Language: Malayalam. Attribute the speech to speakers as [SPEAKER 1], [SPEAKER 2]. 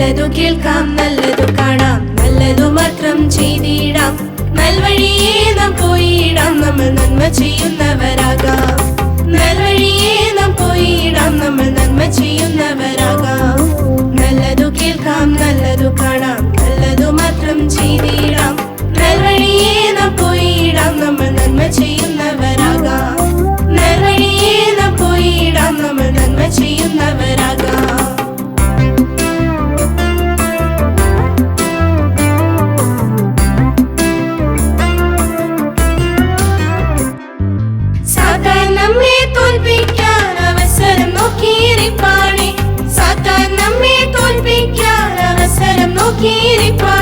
[SPEAKER 1] നല്ലതു കേൾക്കാം, നല്ലതു കാണാം, നല്ലതു മാത്രം ചെയ്തിടാം. നൽവഴിയേ നാം പോയിടാം, നമ്മൾ നന്മ ചെയ്യുന്നവരാകാം. നൽവഴിയേ നാം പോയിടാം, നമ്മൾ നന്മ ചെയ്യുന്നവരാകാം. നല്ലതു കേൾക്കാം, നല്ലതു കാണാം, നല്ലതു മാത്രം ചെയ്തിടാം. നൽവഴിയേ നാം പോയിടാം, നമ്മൾ നന്മ ചെയ്യുന്നവരാകാം. നൽവഴിയേ നാം പോയിടാം, നമ്മൾ നന്മ ചെയ്യുന്നവരാകാം. സാത്താൻ നമ്മെ തോൽപ്പിക്കാൻ അവസരം നോക്കിയിരിപ്പാണേ. സാത്താൻ നമ്മെ തോൽപ്പിക്കാൻ അവസരം നോക്കിയിരിപ്പാ